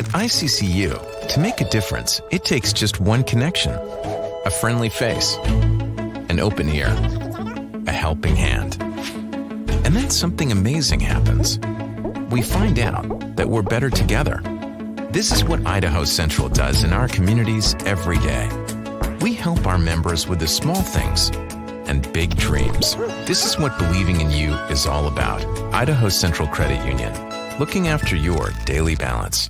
At ICCU, to make a difference, it takes just one connection. A friendly face, an open ear, a helping hand. And then something amazing happens. We find out that we're better together. This is what Idaho Central does in our communities every day. We help our members with the small things and big dreams. This is what believing in you is all about. Idaho Central Credit Union, looking after your daily balance.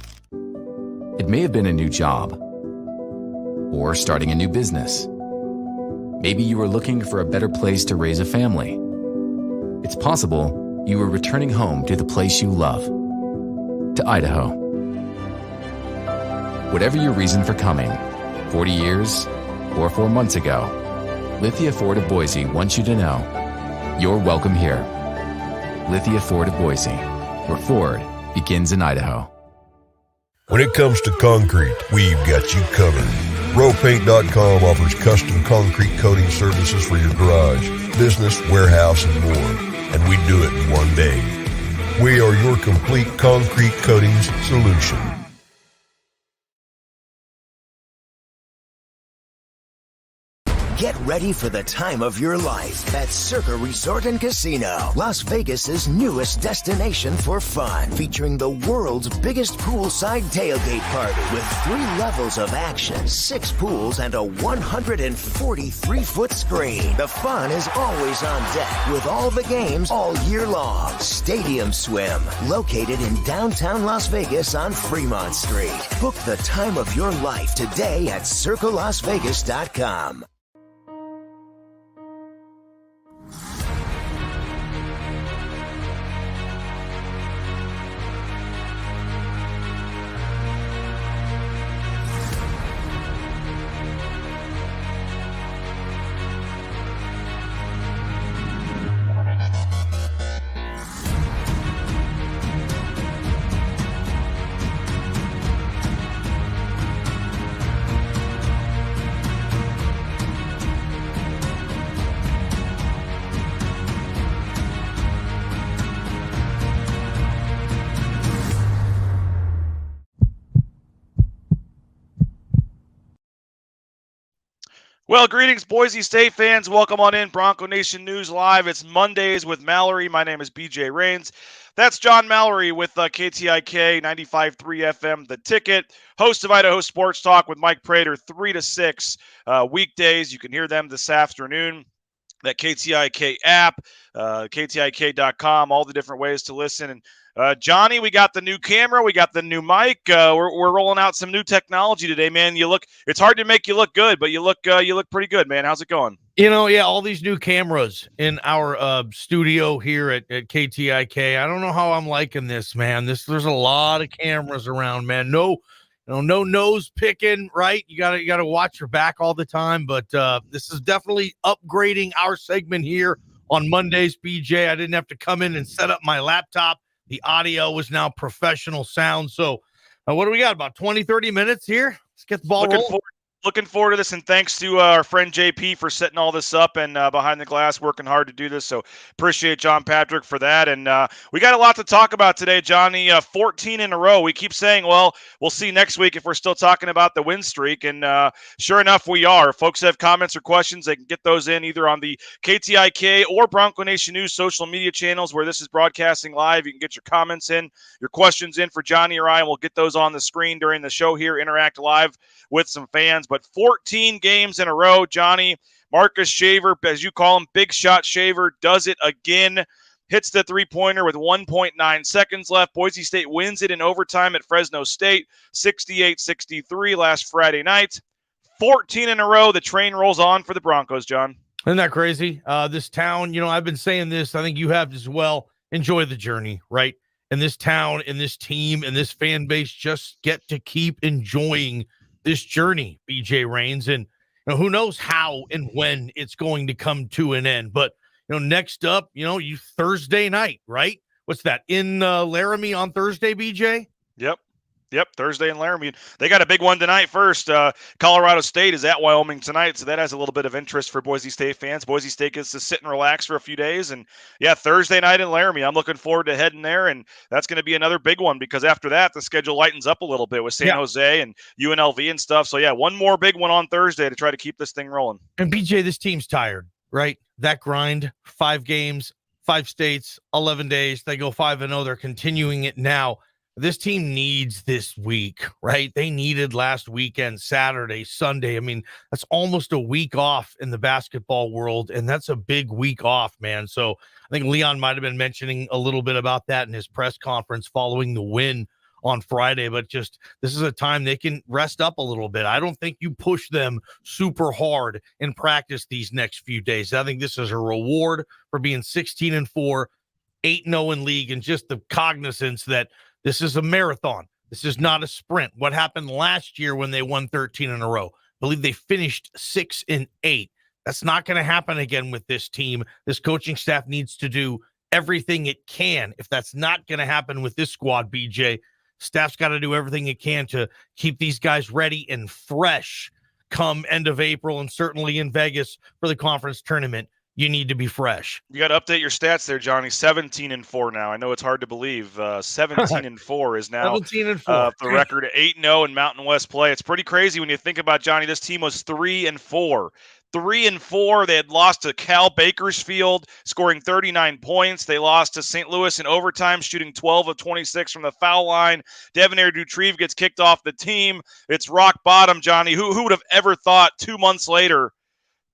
It may have been a new job or starting a new business. Maybe you were looking for a better place to raise a family. It's possible you were returning home to the place you love, to Idaho. Whatever your reason for coming, 40 years or 4 months ago, Lithia Ford of Boise wants you to know you're welcome here. Lithia Ford of Boise, where Ford begins in Idaho. When it comes to concrete, we've got you covered. RowPaint.com offers custom concrete coating services for your garage, business, warehouse, and more. And we do it in one day. We are your complete concrete coatings solution. Get ready for the time of your life at Circa Resort and Casino, Las Vegas's newest destination for fun, featuring the world's biggest poolside tailgate party with 3 levels of action, 6 pools, and a 143-foot screen. The fun is always on deck with all the games all year long. Stadium Swim, located in downtown Las Vegas on Fremont Street. Book the time of your life today at circalasvegas.com. Well, greetings, Boise State fans. Welcome on in. Bronco Nation News Live. It's Mondays with Mallory. My name is BJ Rains. That's John Mallory with KTIK 95.3 FM, The Ticket. Host of Idaho Sports Talk with Mike Prater, 3 to 6 weekdays. You can hear them this afternoon. That KTIK app, KTIK.com, all the different ways to listen. And Johnny, we got the new camera, we got the new mic. We're rolling out some new technology today, man. It's hard to make you look good, but you look pretty good, man. How's it going? All these new cameras in our studio here at KTIK. I don't know how I'm liking this, man. There's a lot of cameras around, man. No nose picking, right? You gotta watch your back all the time. But this is definitely upgrading our segment here on Mondays, BJ. I didn't have to come in and set up my laptop. The audio was now professional sound. So what do we got? About 20, 30 minutes here? Let's get the ball rolling. Looking forward to this, and thanks to our friend JP for setting all this up and behind the glass, working hard to do this. So appreciate John Patrick for that. And we got a lot to talk about today, Johnny. 14 in a row. We keep saying, well, we'll see next week if we're still talking about the win streak. And sure enough, we are. If folks have comments or questions, they can get those in either on the KTIK or Bronco Nation News social media channels where this is broadcasting live. You can get your comments in, your questions in for Johnny or I, and we'll get those on the screen during the show here, interact live with some fans. But 14 games in a row, Johnny. Marcus Shaver, as you call him, Big Shot Shaver, does it again. Hits the three-pointer with 1.9 seconds left. Boise State wins it in overtime at Fresno State, 68-63 last Friday night. 14 in a row. The train rolls on for the Broncos, John. Isn't that crazy? This town, I've been saying this. I think you have as well. Enjoy the journey, right? And this town and this team and this fan base just get to keep enjoying this journey, BJ Rains, and who knows how and when it's going to come to an end. But next up, you Thursday night, right? What's that in Laramie on Thursday, BJ? Yep. Yep, Thursday in Laramie. They got a big one tonight first. Colorado State is at Wyoming tonight, so that has a little bit of interest for Boise State fans. Boise State gets to sit and relax for a few days. And, yeah, Thursday night in Laramie. I'm looking forward to heading there, and that's going to be another big one because after that, the schedule lightens up a little bit with San Jose and UNLV and stuff. So, yeah, one more big one on Thursday to try to keep this thing rolling. And, BJ, this team's tired, right? That grind, 5 games, 5 states, 11 days. They go 5-0. They're continuing it now. This team needs this week, right? They needed last weekend, Saturday, Sunday. I mean, that's almost a week off in the basketball world, and that's a big week off, man. So I think Leon might have been mentioning a little bit about that in his press conference following the win on Friday, but just this is a time they can rest up a little bit. I don't think you push them super hard in practice these next few days. I think this is a reward for being 16-4, 8-0 in league, and just the cognizance that this is a marathon. This is not a sprint. What happened last year when they won 13 in a row? I believe they finished 6-8. That's not going to happen again with this team. This coaching staff needs to do everything it can. If that's not going to happen with this squad, BJ, staff's got to do everything it can to keep these guys ready and fresh come end of April, and certainly in Vegas for the conference tournament. You need to be fresh. You got to update your stats there, Johnny. 17-4 now. I know it's hard to believe. 17-4 is now 17-4. the record. 8-0 in Mountain West play. It's pretty crazy when you think about, Johnny. This team was 3-4. 3-4. They had lost to Cal Bakersfield, scoring 39 points. They lost to St. Louis in overtime, shooting 12 of 26 from the foul line. Devonair Dutrieve gets kicked off the team. It's rock bottom, Johnny. Who would have ever thought 2 months later?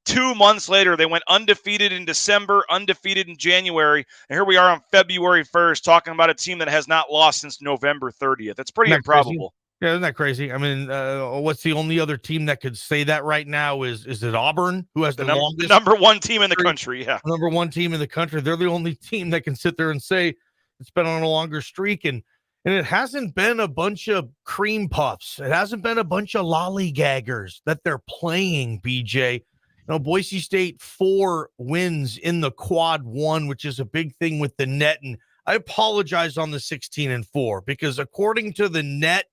2 months later, they went undefeated in December, undefeated in January, and here we are on February 1st talking about a team that has not lost since November 30th. That's pretty improbable. Yeah, isn't that crazy? I mean, what's the only other team that could say that right now? Is it Auburn, who has the longest number one team in the country? Yeah, number one team in the country. They're the only team that can sit there and say it's been on a longer streak, and it hasn't been a bunch of cream puffs. It hasn't been a bunch of lollygaggers that they're playing, BJ. Boise State 4 wins in the quad 1, which is a big thing with the net. And I apologize on the 16-4 because according to the net,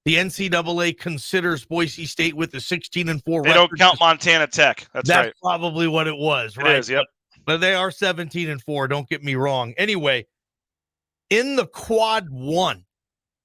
the NCAA considers Boise State with the 16-4. They don't count Montana Tech. That's right. That's probably what it was, right? It is, yep. But they are 17-4. Don't get me wrong. Anyway, in the quad 1,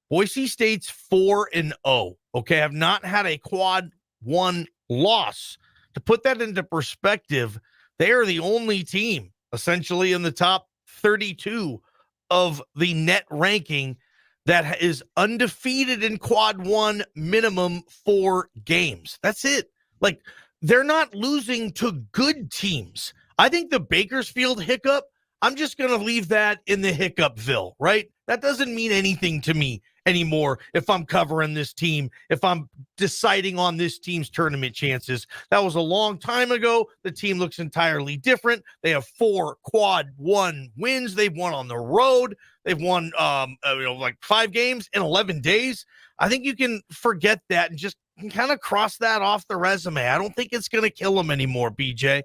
Boise State's 4-0. Okay, have not had a quad 1 loss. To put that into perspective, they are the only team essentially in the top 32 of the net ranking that is undefeated in quad 1 minimum 4 games. That's it. Like, they're not losing to good teams. I think the Bakersfield hiccup, I'm just going to leave that in the hiccupville, right? That doesn't mean anything to me anymore if I'm covering this team, if I'm deciding on this team's tournament chances. That was a long time ago. The team looks entirely different. They have 4 quad 1 wins. They've won on the road. They've won like 5 games in 11 days. I think you can forget that and just kind of cross that off the resume. I don't think it's going to kill them anymore, BJ.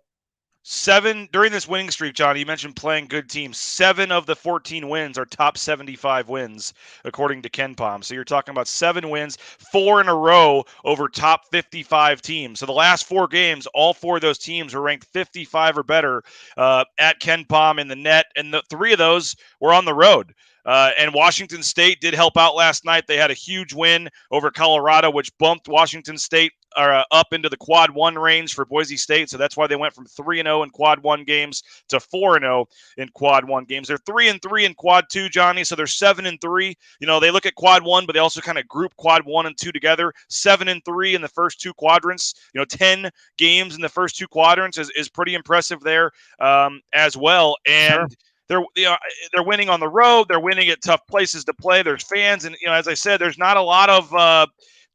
7 during this winning streak, Johnny, you mentioned playing good teams. 7 of the 14 wins are top 75 wins, according to KenPom. So you're talking about 7 wins, 4 in a row over top 55 teams. So the last 4 games, all 4 of those teams were ranked 55 or better at KenPom in the net, and the 3 of those were on the road. And Washington State did help out last night. They had a huge win over Colorado, which bumped Washington State up into the quad 1 range for Boise State. So that's why they went from 3-0 in quad 1 games to 4-0 in quad 1 games. They're 3-3 in quad 2, Johnny. So they're 7-3. They look at quad 1, but they also kind of group quad 1 and 2 together. 7-3 in the first 2 quadrants. 10 games in the first 2 quadrants is pretty impressive there as well. And sure. They're winning on the road. They're winning at tough places to play. There's fans, and as I said, there's not a lot of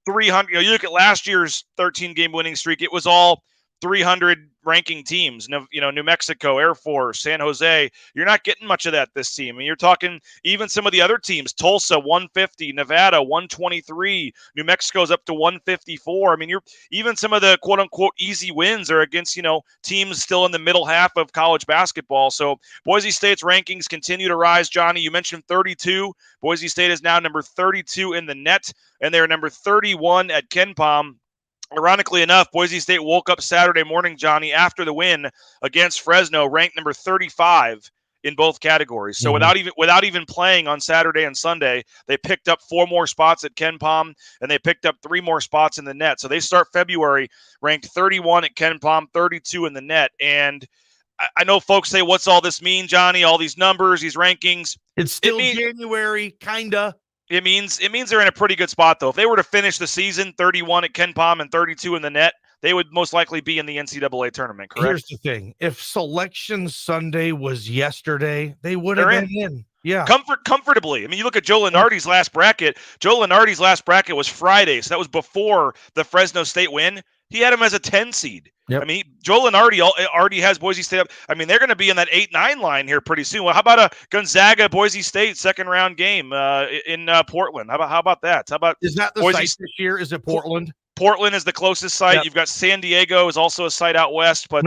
300. You look at last year's 13-game winning streak. It was all 300 ranking teams, New Mexico, Air Force, San Jose. You're not getting much of that this team. I mean, you're talking even some of the other teams, Tulsa 150, Nevada 123, New Mexico's up to 154. I mean, even some of the quote unquote easy wins are against, teams still in the middle half of college basketball. So Boise State's rankings continue to rise. Johnny, you mentioned 32. Boise State is now number 32 in the net, and they're number 31 at KenPom. Ironically enough, Boise State woke up Saturday morning, Johnny, after the win against Fresno, ranked number 35 in both categories. So without even playing on Saturday and Sunday, they picked up 4 more spots at KenPom, and they picked up 3 more spots in the net. So they start February ranked 31 at KenPom, 32 in the net. And I know folks say, what's all this mean, Johnny? All these numbers, these rankings. It's still January, kinda. It means they're in a pretty good spot, though. If they were to finish the season 31 at KenPom and 32 in the net, they would most likely be in the NCAA tournament, correct? Here's the thing. If Selection Sunday was yesterday, they would have been in. Yeah. Comfortably. I mean, you look at Joe Lunardi's last bracket. Joe Lunardi's last bracket was Friday, so that was before the Fresno State win. He had him as a 10 seed. Yep. I mean, Joe Lunardi already has Boise State up. I mean, they're going to be in that 8-9 line here pretty soon. Well, how about a Gonzaga-Boise State second-round game in Portland? How about that? How about is that the Boise site this year? Is it Portland? Portland is the closest site. Yep. You've got San Diego is also a site out west. But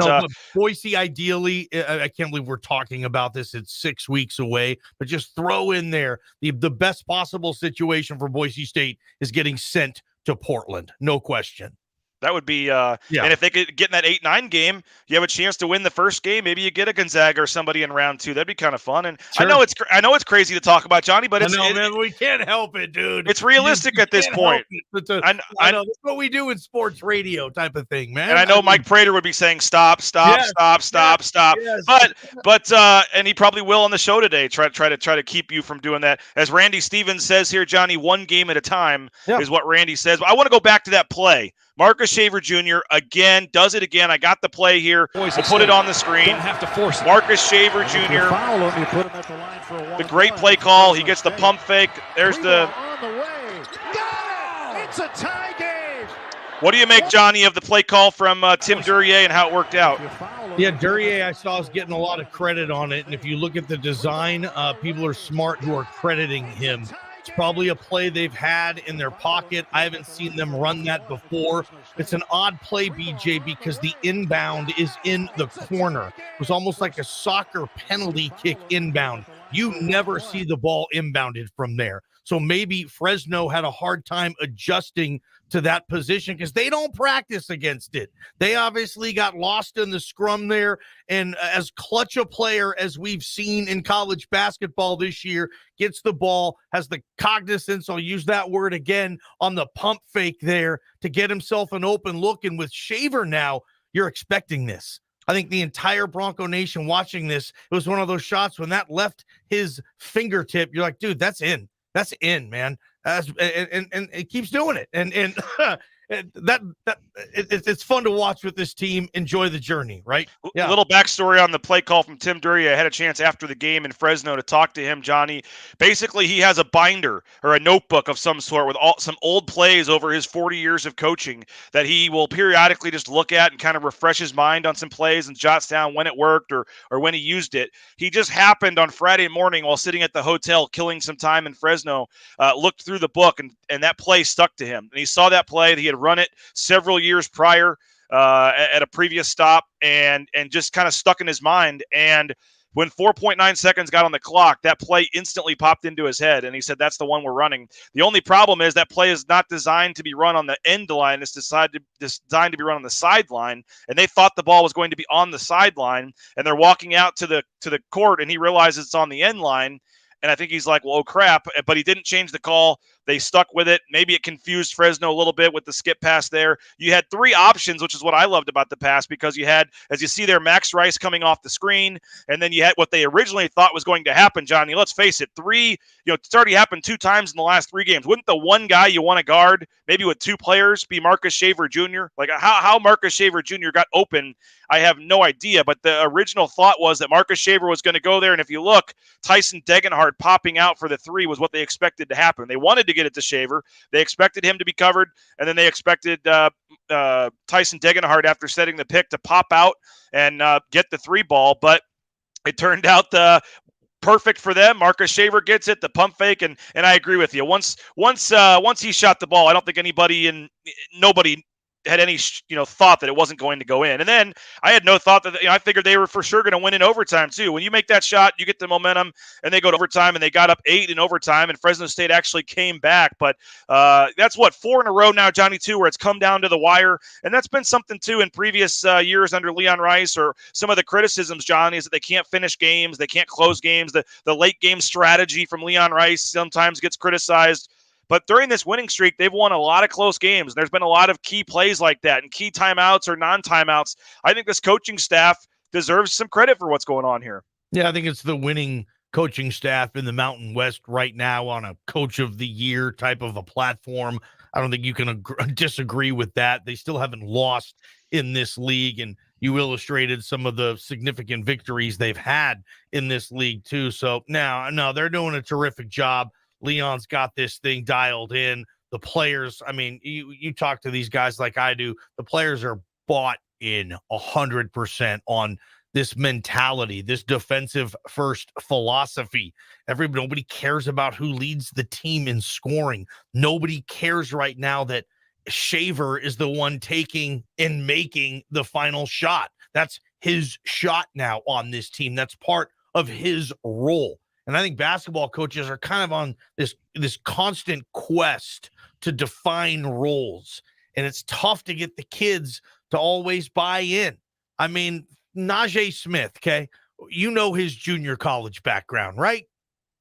Boise, ideally, I can't believe we're talking about this. It's 6 weeks away. But just throw in there the best possible situation for Boise State is getting sent to Portland. No question. That would be, and if they could get in that 8-9 game, you have a chance to win the first game. Maybe you get a Gonzaga or somebody in round 2. That'd be kind of fun. And sure. I know it's crazy to talk about, Johnny, but man, we can't help it, dude. It's realistic at this point. I know that's what we do in sports radio type of thing, man. And I know Mike Prater would be saying stop. Yes. But and he probably will on the show today. Try to keep you from doing that. As Randy Stevens says here, Johnny, one game at a time is what Randy says. But I want to go back to that play. Marcus Shaver Jr. again does it again. I got the play here. We'll put it on the screen. Don't have to force it. Marcus Shaver Jr. The great play call. He gets the pump fake. There's the. On the way. Got it! It's a tie game. What do you make, Johnny, of the play call from Tim Duryea and how it worked out? Yeah, Duryea I saw is getting a lot of credit on it, and if you look at the design, people are smart who are crediting him. It's probably a play they've had in their pocket. I haven't seen them run that before. It's an odd play, BJ, because the inbound is in the corner. It was almost like a soccer penalty kick inbound. You never see the ball inbounded from there. So maybe Fresno had a hard time adjusting to that position because they don't practice against it. They obviously got lost in the scrum there. And as clutch a player as we've seen in college basketball this year, gets the ball, has the cognizance, I'll use that word again, on the pump fake there to get himself an open look. And with Shaver now, you're expecting this. I think the entire Bronco Nation watching this, it was one of those shots when that left his fingertip, you're like, dude, that's in. That's in, man. And it keeps doing it. And it's fun to watch with this team. Enjoy the journey, right? Yeah. A little backstory on the play call from Tim Duryea. I had a chance after the game in Fresno to talk to him, Johnny. Basically, he has a binder or a notebook of some sort with some old plays over his 40 years of coaching that he will periodically just look at and kind of refresh his mind on some plays and jots down when it worked or when he used it. He just happened on Friday morning while sitting at the hotel killing some time in Fresno, looked through the book, and that play stuck to him. And he saw that play. He had run it several years prior at a previous stop and just kind of stuck in his mind. And when 4.9 seconds got on the clock, that play instantly popped into his head. And he said, that's the one we're running. The only problem is that play is not designed to be run on the end line. It's designed to be run on the sideline. And they thought the ball was going to be on the sideline. And they're walking out to the court, and he realizes it's on the end line. And I think he's like, well, oh, crap. But he didn't change the call. They stuck with it. Maybe it confused Fresno a little bit with the skip pass there. You had 3 options, which is what I loved about the pass, because you had, as you see there, Max Rice coming off the screen. And then you had what they originally thought was going to happen, Johnny. Let's face it, it's already happened 2 times in the last 3 games. Wouldn't the one guy you want to guard, maybe with 2 players, be Marcus Shaver Jr.? Like how Marcus Shaver Jr. got open, I have no idea. But the original thought was that Marcus Shaver was going to go there. And if you look, Tyson Degenhardt popping out for the 3 was what they expected to happen. They wanted to get it to Shaver. They expected him to be covered, and then they expected Tyson Degenhardt, after setting the pick, to pop out and get the 3 ball, but it turned out perfect for them. Marcus Shaver gets it, the pump fake, and I agree with you. Once he shot the ball, I don't think nobody had any thought that it wasn't going to go in. And then I had no thought that I figured they were for sure going to win in overtime too. When you make that shot, you get the momentum, and they go to overtime, and they got up 8 in overtime, and Fresno State actually came back. But that's 4 in a row now, Johnny, too, where it's come down to the wire, and that's been something too in previous years under Leon Rice, or some of the criticisms, Johnny, is that they can't finish games, they can't close games. The late game strategy from Leon Rice sometimes gets criticized. But during this winning streak, they've won a lot of close games. And there's been a lot of key plays like that, and key timeouts or non-timeouts. I think this coaching staff deserves some credit for what's going on here. Yeah, I think it's the winning coaching staff in the Mountain West right now on a coach of the year type of a platform. I don't think you can disagree with that. They still haven't lost in this league, and you illustrated some of the significant victories they've had in this league too. So no, they're doing a terrific job. Leon's got this thing dialed in. The players, I mean, you talk to these guys like I do. The players are bought in 100% on this mentality, this defensive first philosophy. Nobody cares about who leads the team in scoring. Nobody cares right now that Shaver is the one taking and making the final shot. That's his shot now on this team. That's part of his role. And I think basketball coaches are kind of on this constant quest to define roles. And it's tough to get the kids to always buy in. I mean, Najee Smith, okay? You know his junior college background, right?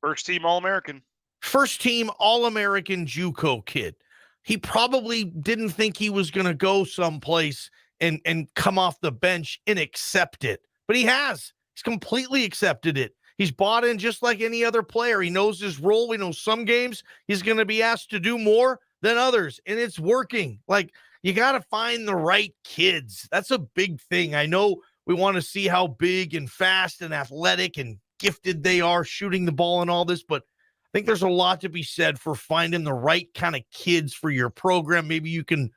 First team All-American. First team All-American JUCO kid. He probably didn't think he was going to go someplace and come off the bench and accept it. But he has. He's completely accepted it. He's bought in just like any other player. He knows his role. We know some games he's going to be asked to do more than others, and it's working. Like, you got to find the right kids. That's a big thing. I know we want to see how big and fast and athletic and gifted they are shooting the ball and all this, but I think there's a lot to be said for finding the right kind of kids for your program. Maybe you can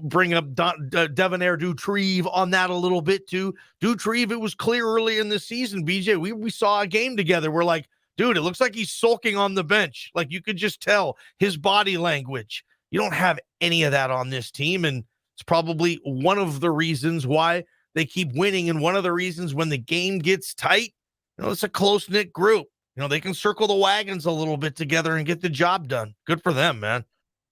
bring up Devonair Dutrieve on that a little bit too. Dutrieve, it was clear early in the season, BJ, we saw a game together. We're like, dude, it looks like he's sulking on the bench. Like, you could just tell his body language. You don't have any of that on this team, and it's probably one of the reasons why they keep winning, and one of the reasons when the game gets tight, it's a close-knit group. They can circle the wagons a little bit together and get the job done. Good for them, man.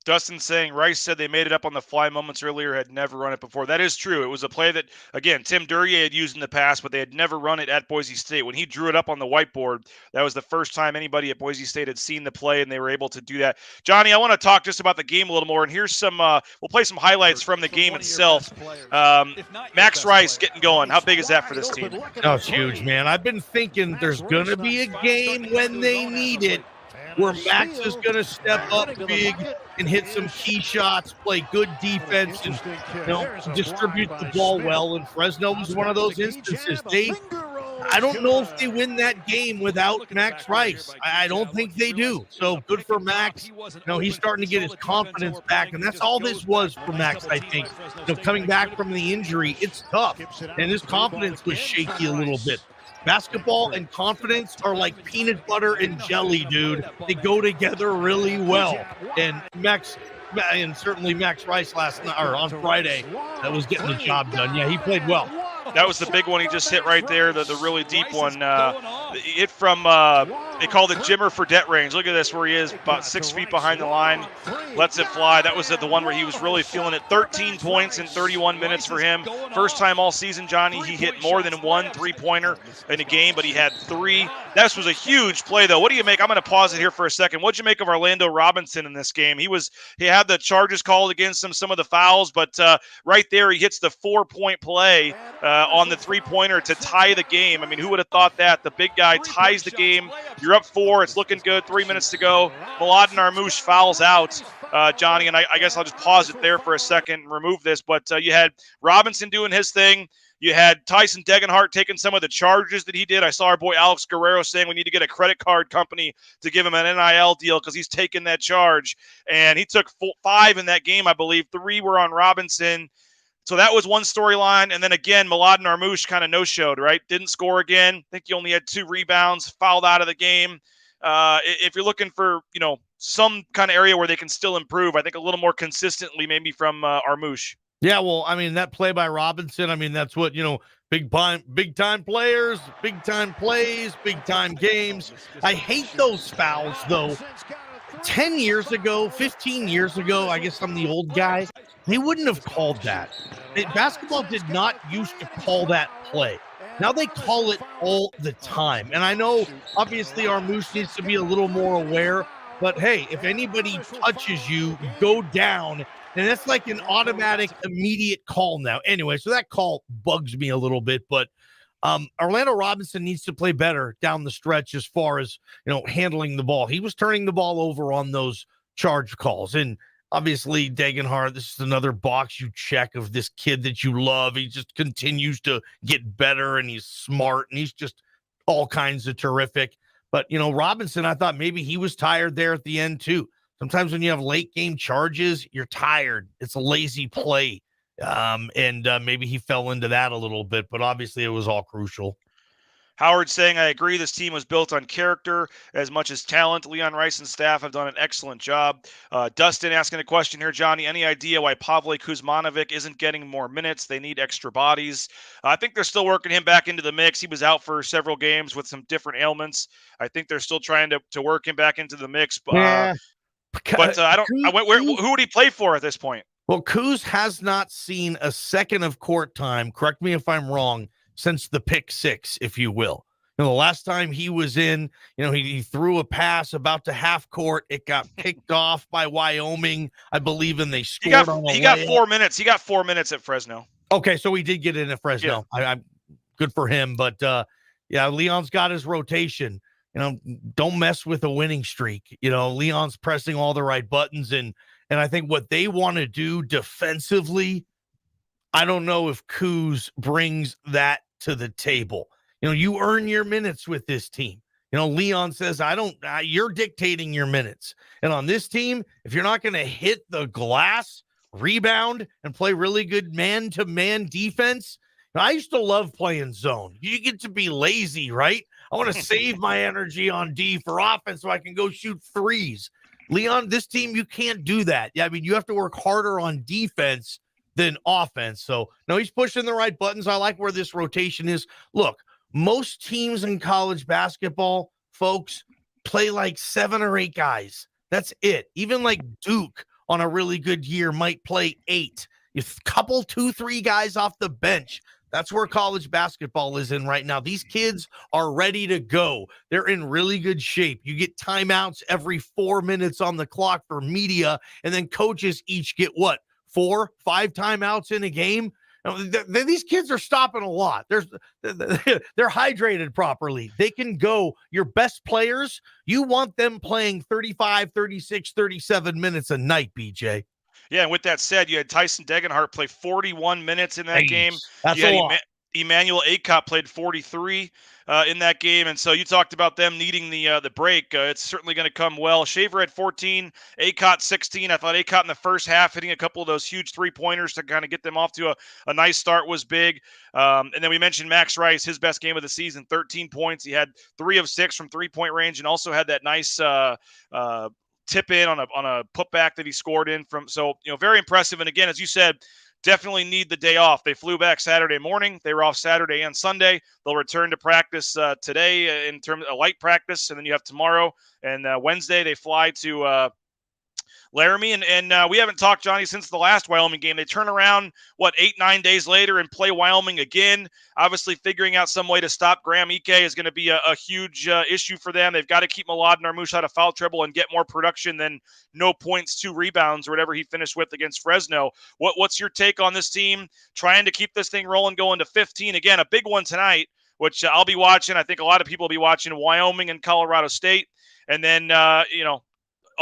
Dustin saying Rice said they made it up on the fly moments earlier, had never run it before. That is true. It was a play that, again, Tim Duryea had used in the past, but they had never run it at Boise State. When he drew it up on the whiteboard, that was the first time anybody at Boise State had seen the play, and they were able to do that. Johnny, I want to talk just about the game a little more, and here's some we'll play some highlights from the game itself. Max Rice getting going. How big is that for this team? Oh, it's huge, man. I've been thinking there's going to be a game when they need it, where Max is going to step up big and hit some key shots, play good defense, and distribute the ball well. And Fresno was one of those instances. I don't know if they win that game without Max Rice. I don't think they do. So good for Max. He's starting to get his confidence back, and that's all this was for Max, I think. Coming back from the injury, it's tough, and his confidence was shaky a little bit. Basketball and confidence are like peanut butter and jelly, dude. They go together really well. And certainly Max Rice on Friday, that was getting the job done. Yeah, he played well. That was the big one he just hit right there, the really deep one. Hit from, they called it Jimmer for debt range. Look at this, where he is about 6 feet behind the line, lets it fly. That was the one where he was really feeling it. 13 points in 31 minutes for him. First time all season, Johnny, he hit more than one three-pointer in a game, but he had 3. This was a huge play, though. What do you make? I'm going to pause it here for a second. What'd you make of Orlando Robinson in this game? He had the charges called against him, some of the fouls, but right there he hits the 4-point play on the three-pointer to tie the game. I mean, who would have thought that? The big guy ties the game. You're up 4. It's looking good. 3 minutes to go. Mladen Armouche fouls out, Johnny, and I guess I'll just pause it there for a second and remove this. But you had Robinson doing his thing. You had Tyson Degenhart taking some of the charges that he did. I saw our boy Alex Guerrero saying we need to get a credit card company to give him an NIL deal because he's taking that charge. And he took 5 in that game, I believe. 3 were on Robinson. So that was one storyline. And then again, Mladen Armouche kind of no-showed, right? Didn't score again. I think he only had 2 rebounds, fouled out of the game. If you're looking for, some kind of area where they can still improve, I think a little more consistently maybe from Armouche. Yeah, well, I mean, that play by Robinson, I mean, that's what, big time players, big time plays, big time games. I hate those fouls, though. 10 years ago, 15 years ago, I guess I'm the old guy, they wouldn't have called that. Basketball did not used to call that play. Now they call it all the time. And I know, obviously, Armouche needs to be a little more aware. But, hey, if anybody touches you, go down. And that's like an automatic, immediate call now. Anyway, so that call bugs me a little bit. But Orlando Robinson needs to play better down the stretch as far as, handling the ball. He was turning the ball over on those charge calls. And obviously, Degenhart, this is another box you check of this kid that you love. He just continues to get better, and he's smart, and he's just all kinds of terrific. But, Robinson, I thought maybe he was tired there at the end, too. Sometimes when you have late game charges, you're tired. It's a lazy play. And maybe he fell into that a little bit, but obviously it was all crucial. Howard saying, I agree, this team was built on character as much as talent. Leon Rice and staff have done an excellent job. Dustin asking a question here, Johnny. Any idea why Pavle Kuzmanovic isn't getting more minutes? They need extra bodies. I think they're still working him back into the mix. He was out for several games with some different ailments. I think they're still trying to work him back into the mix. Yeah. But who would he play for at this point? Well, Kuz has not seen a second of court time, correct me if I'm wrong, since the pick 6, if you will. The last time he was in, he threw a pass about to half court. It got picked off by Wyoming, I believe, and they scored on a He got 4 minutes. He got 4 minutes at Fresno. Okay, so he did get in at Fresno. Yeah. I'm good for him. But, Leon's got his rotation. Don't mess with a winning streak. Leon's pressing all the right buttons. And I think what they want to do defensively, I don't know if Kuz brings that to the table. You earn your minutes with this team. Leon says, you're dictating your minutes. And on this team, if you're not going to hit the glass, rebound, and play really good man-to-man defense, I used to love playing zone. You get to be lazy, right? I want to save my energy on D for offense so I can go shoot threes. Leon, this team, you can't do that. Yeah, I mean, you have to work harder on defense than offense. So, no, he's pushing the right buttons. I like where this rotation is. Look, most teams in college basketball, folks, play like 7 or 8 guys. That's it. Even like Duke on a really good year might play 8. You couple 2-3 guys off the bench. That's where college basketball is in right now. These kids are ready to go. They're in really good shape. You get timeouts every 4 minutes on the clock for media, and then coaches each get 4-5 timeouts in a game? These kids are stopping a lot. They're hydrated properly. They can go. Your best players, you want them playing 35, 36, 37 minutes a night, BJ. Yeah, and with that said, you had Tyson Degenhart play 41 minutes in that game. That's you had a lot. Emmanuel Acott played 43 in that game, and so you talked about them needing the break. It's certainly going to come well. Shaver had 14, Acott 16. I thought Acott in the first half hitting a couple of those huge three-pointers to kind of get them off to a nice start was big. And then we mentioned Max Rice, his best game of the season, 13 points. He had 3 of 6 from three-point range and also had that nice tip in on a putback that he scored in from. So, very impressive. And again, as you said, definitely need the day off. They flew back Saturday morning. They were off Saturday and Sunday. They'll return to practice today in terms of a light practice. And then you have tomorrow and Wednesday they fly to Laramie. And we haven't talked, Johnny, since the last Wyoming game. They turn around, 8-9 days later and play Wyoming again. Obviously, figuring out some way to stop Graham Ike is going to be a huge issue for them. They've got to keep Mladen Armouche out of foul trouble and get more production than no points, 2 rebounds, or whatever he finished with against Fresno. What's your take on this team trying to keep this thing rolling, going to 15? Again, a big one tonight, which I'll be watching. I think a lot of people will be watching Wyoming and Colorado State. And then,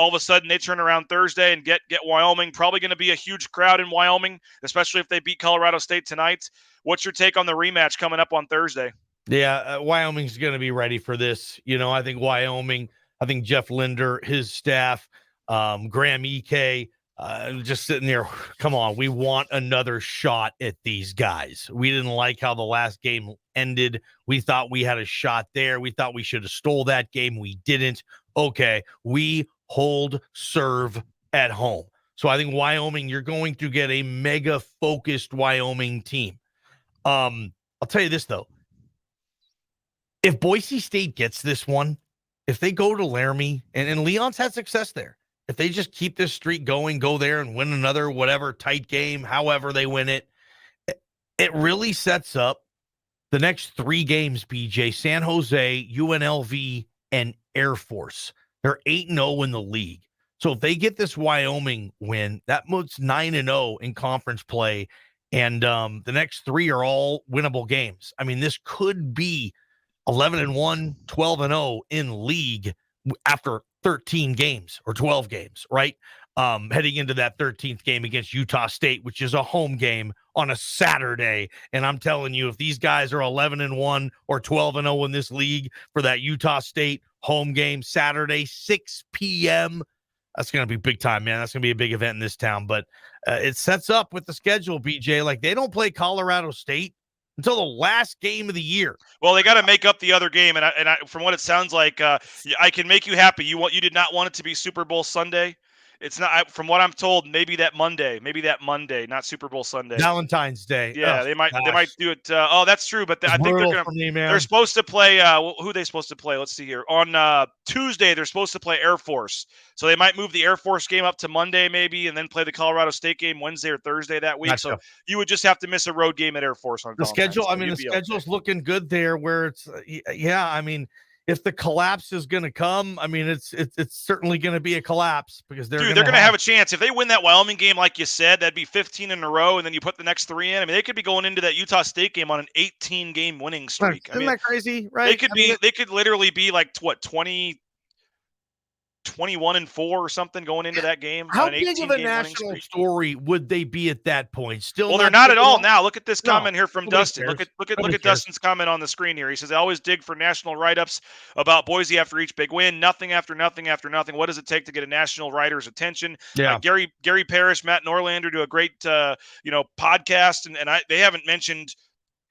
all of a sudden they turn around Thursday and get Wyoming. Probably going to be a huge crowd in Wyoming, especially if they beat Colorado State tonight. What's your take on the rematch coming up on Thursday? Yeah, Wyoming's going to be ready for this. I think Jeff Linder, his staff, Graham Ike, just sitting there. Come on, we want another shot at these guys. We didn't like how the last game ended. We thought we had a shot there. We thought we should have stole that game. We didn't. Okay, we hold serve at home. So I think Wyoming, you're going to get a mega focused Wyoming team. I'll tell you this though. If Boise State gets this one, if they go to Laramie, and Leon's had success there, if they just keep this streak going, go there and win another whatever tight game, however they win it, it really sets up the next 3 games, BJ, San Jose, UNLV, and Air Force. They're 8-0 in the league. So if they get this Wyoming win, that moves 9-0 in conference play, and the next 3 are all winnable games. I mean, this could be 11-1, 12-0 in league after 13 games or 12 games, right? Heading into that 13th game against Utah State, which is a home game on a Saturday. And I'm telling you, if these guys are 11-1 or 12-0 in this league for that Utah State home game Saturday, 6 p.m., that's going to be big time, man. That's going to be a big event in this town. But it sets up with the schedule, BJ. Like, they don't play Colorado State until the last game of the year. Well, they got to make up the other game, and I, from what it sounds like, I can make you happy. You did not want it to be Super Bowl Sunday. It's not. From what I'm told, maybe that Monday, not Super Bowl Sunday. Valentine's Day. Yeah, they might do it. That's true, but I think they're supposed to play. Who are they supposed to play? Let's see here. On Tuesday, they're supposed to play Air Force, so they might move the Air Force game up to Monday, maybe, and then play the Colorado State game Wednesday or Thursday that week. Gotcha. So you would just have to miss a road game at Air Force on the schedule. I mean, the schedule's looking good there. Where it's, I mean, if the collapse is going to come, I mean, it's certainly going to be a collapse because they're going to have a chance. If they win that Wyoming game, like you said, that'd be 15 in a row, and then you put the next 3 in. I mean, they could be going into that Utah State game on an 18-game winning streak. Isn't that crazy? Right? They could literally be like 21-4 or something going into that game. How big of a national story would they be at that point? Still, well, they're not at all now. Look at this comment here from Dustin. Look at Dustin's comment on the screen here. He says, "I always dig for national write-ups about Boise after each big win. Nothing after nothing after nothing. What does it take to get a national writer's attention?" Yeah. Gary Parrish, Matt Norlander do a great podcast, and they haven't mentioned.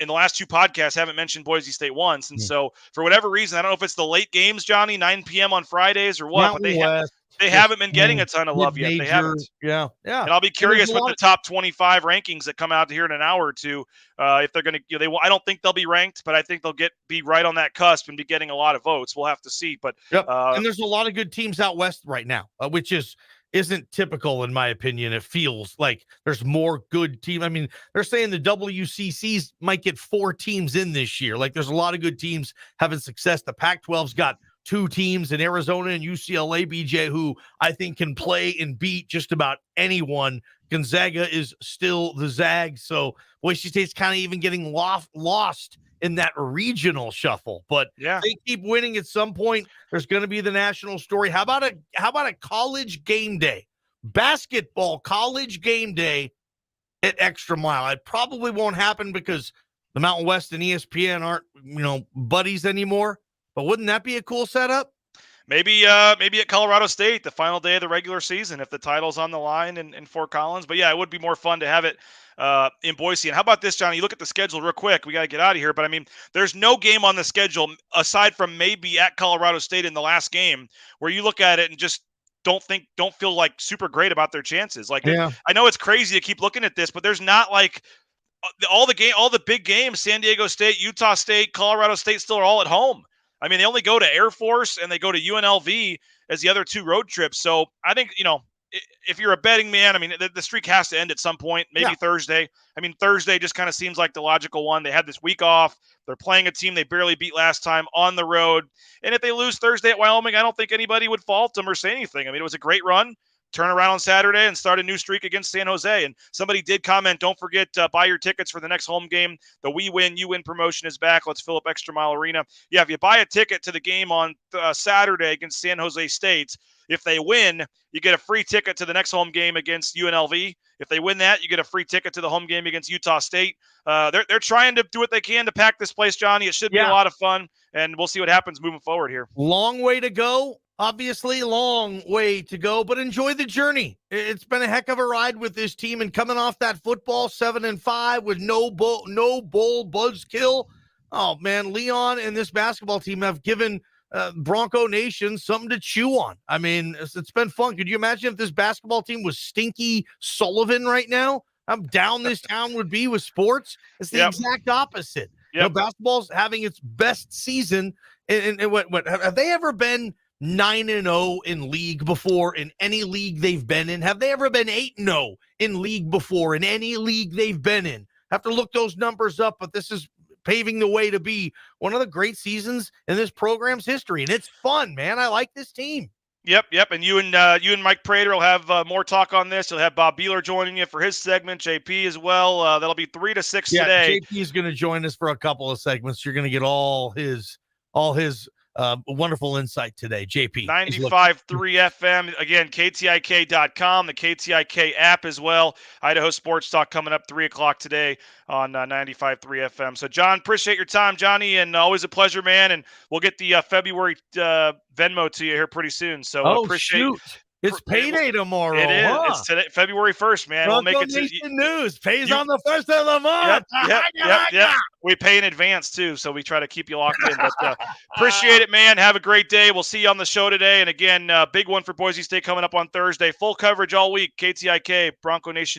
In the last 2 podcasts, haven't mentioned Boise State once. And so for whatever reason, I don't know if it's the late games, Johnny, 9 p.m. on Fridays or what, but they haven't been getting a ton of love yet. They haven't. Yeah. And I'll be curious with the top 25 rankings that come out here in an hour or two, if they're going to, I don't think they'll be ranked, but I think they'll be right on that cusp and be getting a lot of votes. We'll have to see. But and there's a lot of good teams out west right now, which isn't typical in my opinion. It feels like there's more good teams. I mean, they're saying the WCCs might get 4 teams in this year. Like, there's a lot of good teams having success. The Pac-12's got 2 teams in Arizona and UCLA, BJ, who I think can play and beat just about anyone. Gonzaga is still the Zags. So Boise State's kind of even getting lost in that regional shuffle, but they keep winning at some point. There's going to be the national story. How about a college game day, basketball college game day at Extra Mile? It probably won't happen because the Mountain West and ESPN aren't, buddies anymore, but wouldn't that be a cool setup? Maybe at Colorado State, the final day of the regular season, if the title's on the line in Fort Collins. But yeah, it would be more fun to have it in Boise. And how about this, Johnny? You look at the schedule real quick. We got to get out of here. But I mean, there's no game on the schedule aside from maybe at Colorado State in the last game where you look at it and just don't feel like super great about their chances. Like, I know it's crazy to keep looking at this, but there's not like all the big games, San Diego State, Utah State, Colorado State still are all at home. I mean, they only go to Air Force and they go to UNLV as the other 2 road trips. So I think, if you're a betting man, I mean, the streak has to end at some point, maybe Thursday. I mean, Thursday just kind of seems like the logical one. They had this week off. They're playing a team they barely beat last time on the road. And if they lose Thursday at Wyoming, I don't think anybody would fault them or say anything. I mean, it was a great run. turn around on Saturday and start a new streak against San Jose. And somebody did comment, don't forget, buy your tickets for the next home game. The We Win, You Win promotion is back. Let's fill up Extra Mile Arena. Yeah, if you buy a ticket to the game on Saturday against San Jose State, if they win, you get a free ticket to the next home game against UNLV. If they win that, you get a free ticket to the home game against Utah State. They're trying to do what they can to pack this place, Johnny. It should be a lot of fun, and we'll see what happens moving forward here. Long way to go. Obviously, long way to go, but enjoy the journey. It's been a heck of a ride with this team, and coming off that football 7-5 with no bowl buzzkill. Oh, man, Leon and this basketball team have given Bronco Nation something to chew on. I mean, it's been fun. Could you imagine if this basketball team was Stinky Sullivan right now? How down this town would be with sports? It's the exact opposite. You know, basketball's having its best season. And what have they ever been 9-0 in league before in any league they've been in? Have they ever been 8-0 in league before in any league they've been in? Have to look those numbers up, but this is paving the way to be one of the great seasons in this program's history. And it's fun, man. I like this team. Yep. And you and Mike Prater will have more talk on this. You'll have Bob Beeler joining you for his segment, JP as well. That'll be 3 to 6 today. JP is going to join us for a couple of segments. You're going to get all his wonderful insight today, JP. 95.3 FM. Again, KTIK.com, the KTIK app as well. Idaho Sports Talk coming up 3 o'clock today on 95.3 FM. So, John, appreciate your time, Johnny, and always a pleasure, man. And we'll get the February Venmo to you here pretty soon. So, appreciate it. It's payday tomorrow. It is. Huh? It's today, February 1st, man. We'll make it to news. Pays on the 1st of the month. Yep. We pay in advance too, so we try to keep you locked in. But appreciate it, man. Have a great day. We'll see you on the show today. And again, big one for Boise State coming up on Thursday. Full coverage all week. KTIK, Bronco Nation.